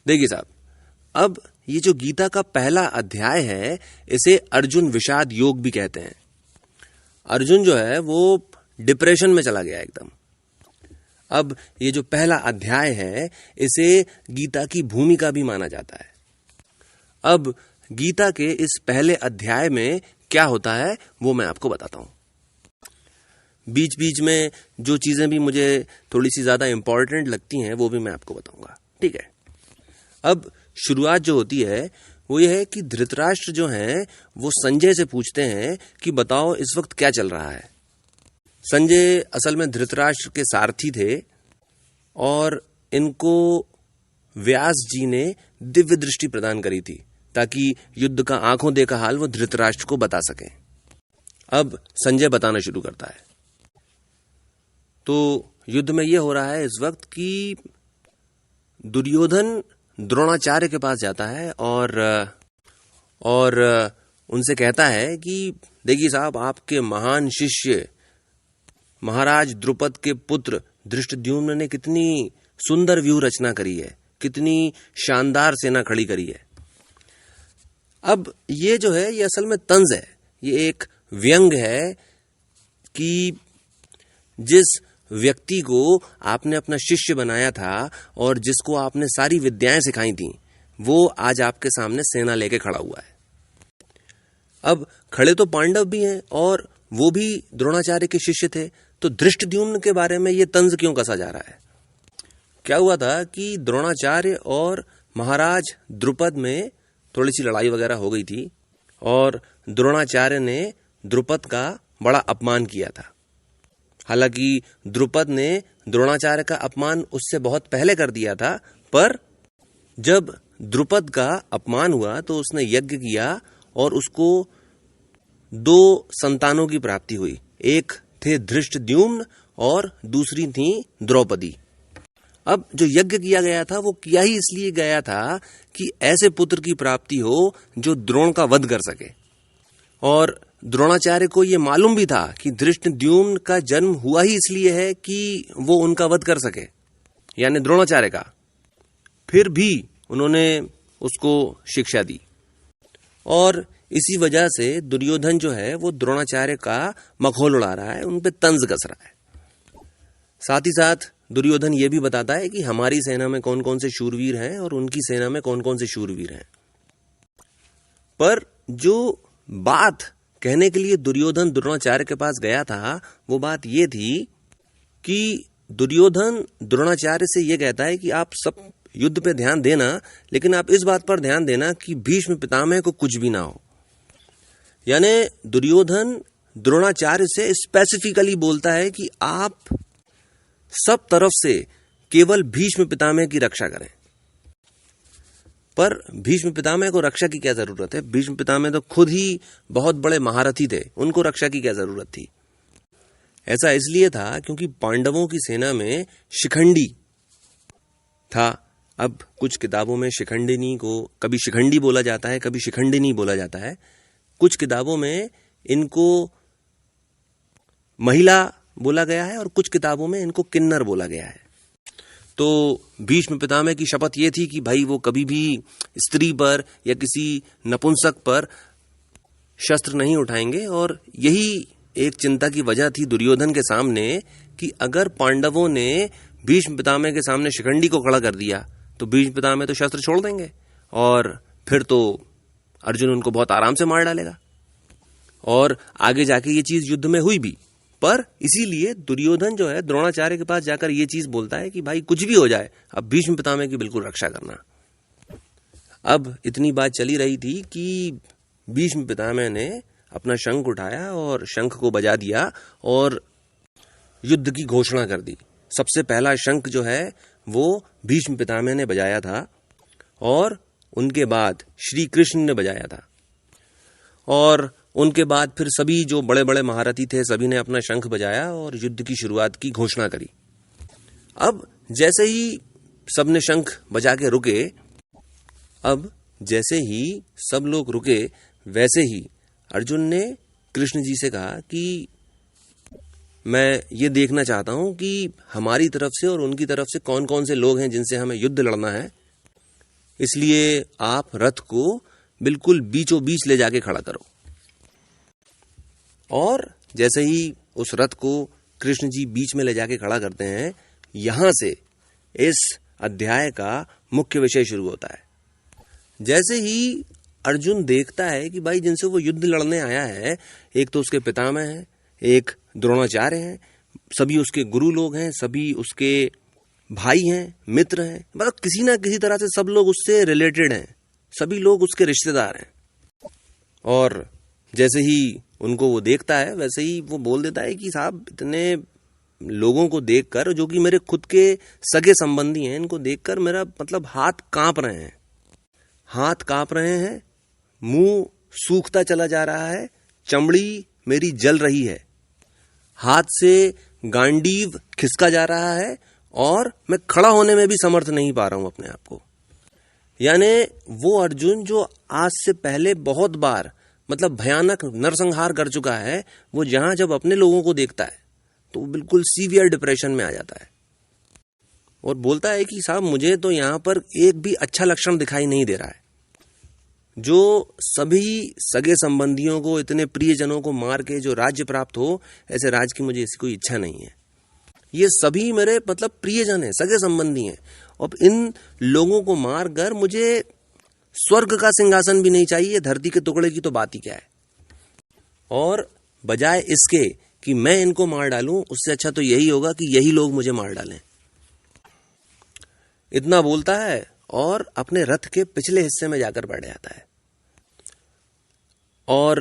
देखिए साहब, अब ये जो गीता का पहला अध्याय है, इसे अर्जुन विषाद योग भी कहते हैं। अर्जुन जो है वो डिप्रेशन में चला गया एकदम। अब ये जो पहला अध्याय है, इसे गीता की भूमिका भी माना जाता है। अब गीता के इस पहले अध्याय में क्या होता है वो मैं आपको बताता हूं। बीच बीच में जो चीजें भी मुझे थोड़ी सी ज्यादा इंपॉर्टेंट लगती हैं वो भी मैं आपको बताऊंगा, ठीक है। अब शुरुआत जो होती है वो ये है कि धृतराष्ट्र जो हैं वो संजय से पूछते हैं कि बताओ इस वक्त क्या चल रहा है। संजय असल में धृतराष्ट्र के सारथी थे और इनको व्यास जी ने दिव्य दृष्टि प्रदान करी थी ताकि युद्ध का आंखों देखा हाल वो धृतराष्ट्र को बता सके। अब संजय बताना शुरू करता है। तो युद्ध में यह हो रहा है इस वक्त कि दुर्योधन द्रोणाचार्य के पास जाता है और उनसे कहता है कि देखिए साहब, आपके महान शिष्य महाराज द्रुपद के पुत्र धृष्टद्युम्न ने कितनी सुंदर व्यूह रचना करी है, कितनी शानदार सेना खड़ी करी है। अब ये जो है ये असल में तंज है, ये एक व्यंग है कि जिस व्यक्ति को आपने अपना शिष्य बनाया था और जिसको आपने सारी विद्याएं सिखाई थी, वो आज आपके सामने सेना लेके खड़ा हुआ है। अब खड़े तो पांडव भी हैं और वो भी द्रोणाचार्य के शिष्य थे, तो धृष्टद्युम्न के बारे में ये तंज क्यों कसा जा रहा है? क्या हुआ था कि द्रोणाचार्य और महाराज द्रुपद में थोड़ी सी लड़ाई वगैरह हो गई थी और द्रोणाचार्य ने द्रुपद का बड़ा अपमान किया था। हालांकि द्रुपद ने द्रोणाचार्य का अपमान उससे बहुत पहले कर दिया था, पर जब द्रुपद का अपमान हुआ तो उसने यज्ञ किया और उसको 2 संतानों की प्राप्ति हुई। एक थे धृष्टद्युम्न और दूसरी थी द्रौपदी। अब जो यज्ञ किया गया था वो किया ही इसलिए गया था कि ऐसे पुत्र की प्राप्ति हो जो द्रोण का वध कर सके। और द्रोणाचार्य को ये मालूम भी था कि धृष्टद्युम्न का जन्म हुआ ही इसलिए है कि वो उनका वध कर सके, यानी द्रोणाचार्य का। फिर भी उन्होंने उसको शिक्षा दी और इसी वजह से दुर्योधन जो है वो द्रोणाचार्य का मखौल उड़ा रहा है, उन पे तंज कस रहा है। साथ ही साथ दुर्योधन ये भी बताता है कि हमारी सेना में कौन कौन से शूरवीर हैं और उनकी सेना में कौन कौन से शूरवीर हैं। पर जो बात कहने के लिए दुर्योधन द्रोणाचार्य के पास गया था वो बात ये थी कि दुर्योधन द्रोणाचार्य से ये कहता है कि आप सब युद्ध पे ध्यान देना, लेकिन आप इस बात पर ध्यान देना कि भीष्म पितामह को कुछ भी ना हो। यानी दुर्योधन द्रोणाचार्य से स्पेसिफिकली बोलता है कि आप सब तरफ से केवल भीष्म पितामह की रक्षा करें। पर भीष्म पितामह को रक्षा की क्या जरूरत है? भीष्म पितामह तो खुद ही बहुत बड़े महारथी थे, उनको रक्षा की क्या जरूरत थी? ऐसा इसलिए था क्योंकि पांडवों की सेना में शिखंडी था। अब कुछ किताबों में शिखंडिनी को कभी शिखंडी बोला जाता है, कभी शिखंडिनी बोला जाता है। कुछ किताबों में इनको महिला बोला गया है और कुछ किताबों में इनको किन्नर बोला गया है। तो भीष्म पितामह की शपथ ये थी कि भाई वो कभी भी स्त्री पर या किसी नपुंसक पर शस्त्र नहीं उठाएंगे, और यही एक चिंता की वजह थी दुर्योधन के सामने कि अगर पांडवों ने भीष्म पितामह के सामने शिखंडी को खड़ा कर दिया तो भीष्म पितामह तो शस्त्र छोड़ देंगे और फिर तो अर्जुन उनको बहुत आराम से मार डालेगा। और आगे जाके ये चीज युद्ध में हुई भी। पर इसीलिए दुर्योधन जो है द्रोणाचार्य के पास जाकर ये चीज बोलता है कि भाई कुछ भी हो जाए, अब भीष्म पितामह की बिल्कुल रक्षा करना। अब इतनी बात चली रही थी कि भीष्म पितामह ने अपना शंख उठाया और शंख को बजा दिया और युद्ध की घोषणा कर दी। सबसे पहला शंख जो है वो भीष्म पितामह ने बजाया था और उनके बाद श्री कृष्ण ने बजाया था, और उनके बाद फिर सभी जो बड़े बड़े महारथी थे सभी ने अपना शंख बजाया और युद्ध की शुरुआत की घोषणा करी। अब जैसे ही सबने शंख बजा के रुके, अब जैसे ही सब लोग रुके वैसे ही अर्जुन ने कृष्ण जी से कहा कि मैं ये देखना चाहता हूं कि हमारी तरफ से और उनकी तरफ से कौन कौन से लोग हैं जिनसे हमें युद्ध लड़ना है। इसलिए आप रथ को बिल्कुल बीचों बीच ले जाके खड़ा करो। और जैसे ही उस रथ को कृष्ण जी बीच में ले जाके खड़ा करते हैं, यहां से इस अध्याय का मुख्य विषय शुरू होता है। जैसे ही अर्जुन देखता है कि भाई जिनसे वो युद्ध लड़ने आया है, एक तो उसके पितामह हैं, एक द्रोणाचार्य हैं, सभी उसके गुरु लोग हैं, सभी उसके भाई हैं, मित्र हैं, मतलब किसी ना किसी तरह से सब लोग उससे रिलेटेड हैं, सभी लोग उसके रिश्तेदार हैं। और जैसे ही उनको वो देखता है, वैसे ही वो बोल देता है कि साहब इतने लोगों को देखकर, जो कि मेरे खुद के सगे संबंधी हैं, इनको देखकर मेरा मतलब हाथ कांप रहे हैं, हाथ कांप रहे हैं, मुंह सूखता चला जा रहा है, चमड़ी मेरी जल रही है, हाथ से गांडीव खिसका जा रहा है, और मैं खड़ा होने में भी समर्थ नहीं पा रहा हूं अपने आप को। यानी वो अर्जुन जो आज से पहले बहुत बार मतलब भयानक नरसंहार कर चुका है, वो जहां जब अपने लोगों को देखता है तो वो बिल्कुल सीवियर डिप्रेशन में आ जाता है और बोलता है कि साहब मुझे तो यहां पर एक भी अच्छा लक्षण दिखाई नहीं दे रहा है। जो सभी सगे संबंधियों को, इतने प्रियजनों को मार के जो राज्य प्राप्त हो, ऐसे राज्य की मुझे ऐसी कोई इच्छा नहीं है। ये सभी मेरे मतलब प्रियजन हैं, सगे संबंधी हैं, और इन लोगों को मारकर मुझे स्वर्ग का सिंहासन भी नहीं चाहिए, धरती के टुकड़े की तो बात ही क्या है। और बजाय इसके कि मैं इनको मार डालूं, उससे अच्छा तो यही होगा कि यही लोग मुझे मार डालें। इतना बोलता है और अपने रथ के पिछले हिस्से में जाकर बैठ जाता है। और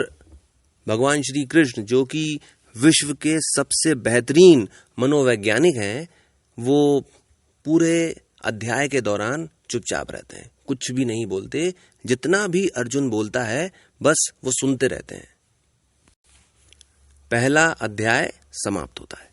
भगवान श्री कृष्ण, जो कि विश्व के सबसे बेहतरीन मनोवैज्ञानिक हैं, वो पूरे अध्याय के दौरान चुपचाप रहते हैं, कुछ भी नहीं बोलते। जितना भी अर्जुन बोलता है बस वो सुनते रहते हैं। पहला अध्याय समाप्त होता है।